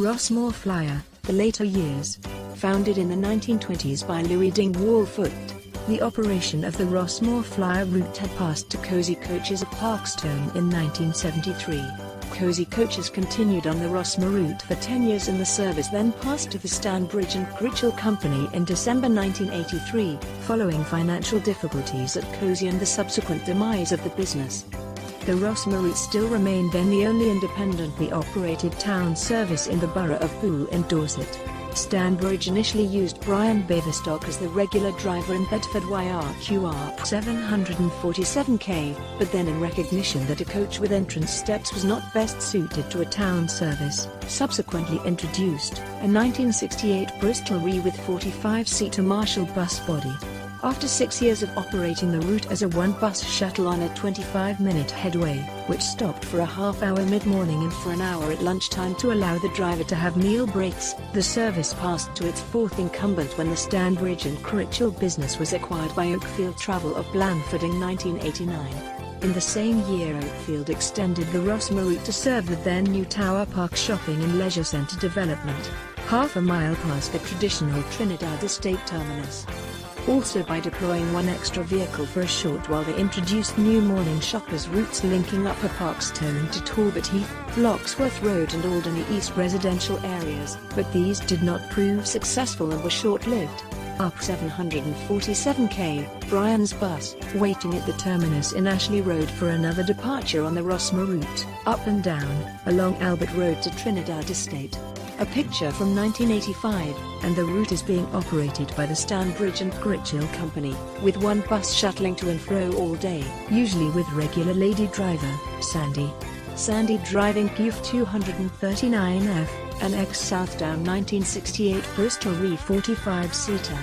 Rossmoor Flyer, the later years. Founded in the 1920s by Louis Dingwall Foote, the operation of the Rossmoor Flyer route had passed to Cosy Coaches at Parkstone in 1973. Cosy Coaches continued on the Rossmore route for 10 years and the service then passed to the Stanbridge and Critchell Company in December 1983, following financial difficulties at Cosy and the subsequent demise of the business. The Rossmore route still remained then the only independently operated town service in the borough of Poole in Dorset. Stanbridge initially used Brian Baverstock as the regular driver in Bedford YRQR 747K, but then in recognition that a coach with entrance steps was not best suited to a town service, subsequently introduced a 1968 Bristol Re with 45-seater Marshall bus body. After 6 years of operating the route as a one-bus shuttle on a 25-minute headway, which stopped for a half-hour mid-morning and for an hour at lunchtime to allow the driver to have meal breaks, the service passed to its fourth incumbent when the Stanbridge and Critchell business was acquired by Oakfield Travel of Blandford in 1989. In the same year, Oakfield extended the Rossmore route to serve the then new Tower Park Shopping and Leisure Centre development, half a mile past the traditional Trinidad Estate terminus. Also by deploying one extra vehicle for a short while they introduced new morning shoppers routes linking Upper Parkstone to Talbot Heath, Bloxworth Road and Alderney East residential areas, but these did not prove successful and were short-lived. Up 747K, Brian's bus, waiting at the terminus in Ashley Road for another departure on the Rossmore route, up and down, along Albert Road to Trinidad Estate. A picture from 1985, and the route is being operated by the Stanbridge and Critchell Company, with one bus shuttling to and fro all day, usually with regular lady driver, Sandy. Sandy driving Puf 239F, an ex-Southdown 1968 Bristol Re 45-seater.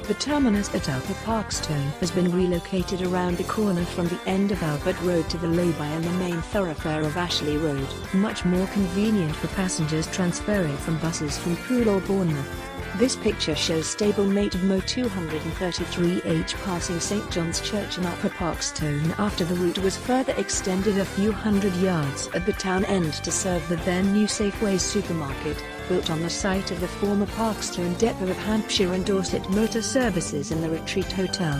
The terminus at Upper Parkstone has been relocated around the corner from the end of Albert Road to the lay-by and the main thoroughfare of Ashley Road, much more convenient for passengers transferring from buses from Poole or Bournemouth. This picture shows stablemate of Mo 233H passing St John's Church in Upper Parkstone after the route was further extended a few hundred yards at the town end to serve the then new Safeway supermarket, built on the site of the former Parkstone depot of Hampshire and Dorset Motor Services in the Retreat Hotel.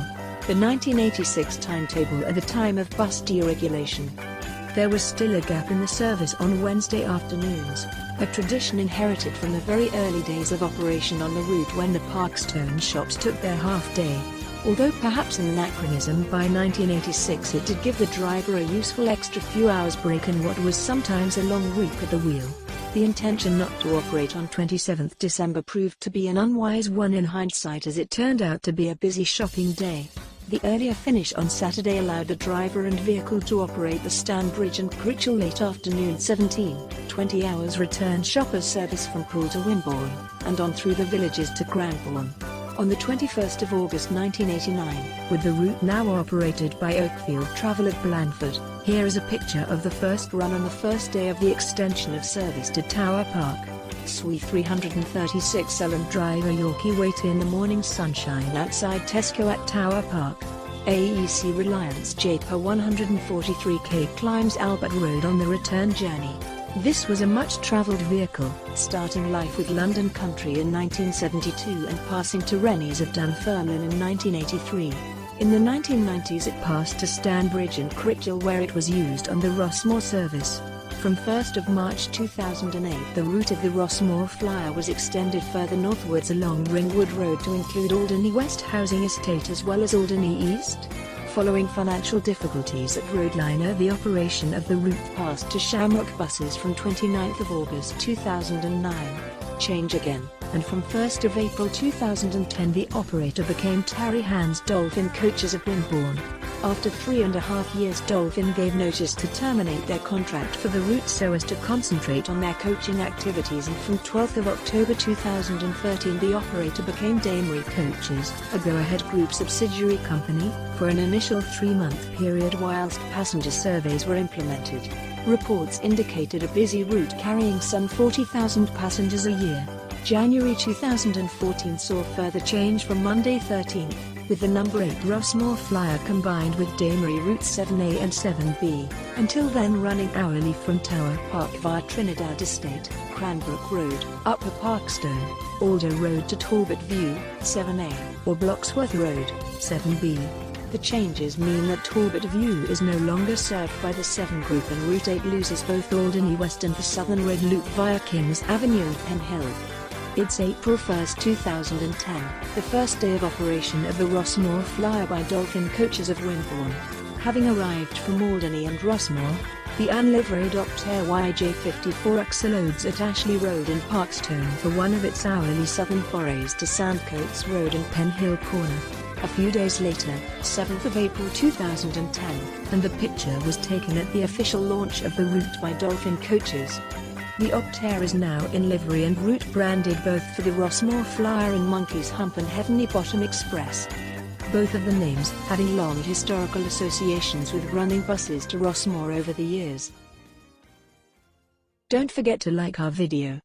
The 1986 timetable at the time of bus deregulation. There was still a gap in the service on Wednesday afternoons, a tradition inherited from the very early days of operation on the route when the Parkstone shops took their half-day. Although perhaps an anachronism, by 1986 it did give the driver a useful extra few hours break in what was sometimes a long week at the wheel. The intention not to operate on 27 December proved to be an unwise one in hindsight, as it turned out to be a busy shopping day. The earlier finish on Saturday allowed the driver and vehicle to operate the Stanbridge and Critchell late afternoon 17-20 hours return shoppers service from Poole to Wimborne, and on through the villages to Cranbourne. On the 21st of August 1989, with the route now operated by Oakfield Travel at Blandford, here is a picture of the first run on the first day of the extension of service to Tower Park. SWE 336 Elland driver Yorkie wait in the morning sunshine outside Tesco at Tower Park. AEC Reliance Japer 143K climbs Albert Road on the return journey. This was a much-travelled vehicle, starting life with London Country in 1972 and passing to Rennies of Dunfermline in 1983. In the 1990s it passed to Stanbridge and Critchell where it was used on the Rossmore service. From 1st of March 2008 the route of the Rossmoor Flyer was extended further northwards along Ringwood Road to include Alderney West Housing Estate as well as Alderney East. Following financial difficulties at Roadliner, the operation of the route passed to Shamrock buses from 29th of August 2009. Change again, and from 1st of April 2010 the operator became Terry Hand's Dolphin Coaches of Wimborne. After 3.5 years Dolphin gave notice to terminate their contract for the route so as to concentrate on their coaching activities, and from 12th of October 2013 the operator became Damery Coaches, a Go-Ahead Group subsidiary company, for an initial 3-month period whilst passenger surveys were implemented. Reports indicated a busy route carrying some 40,000 passengers a year. January 2014 saw further change from Monday 13th, with the number 8 Rossmoor Flyer combined with Damery routes 7A and 7B, until then running hourly from Tower Park via Trinidad Estate, Cranbrook Road, Upper Parkstone, Alder Road to Talbot View, 7A, or Bloxworth Road, 7B. The changes mean that Talbot View is no longer served by the 7 group and Route 8 loses both Alderney West and the Southern Red Loop via Kings Avenue and Pen Hill. It's April 1, 2010, the first day of operation of the Rossmoor Flyer by Dolphin Coaches of Wimborne. Having arrived from Alderney and Rossmore, the unliveried Optare YJ54X loads at Ashley Road in Parkstone for one of its hourly southern forays to Sandcoats Road and Pen Hill Corner. A few days later, 7th of April 2010, and the picture was taken at the official launch of the route by Dolphin Coaches. The Optare is now in livery and route branded both for the Rossmoor Flyer and Monkey's Hump and Heavenly Bottom Express. Both of the names having long historical associations with running buses to Rossmore over the years. Don't forget to like our video.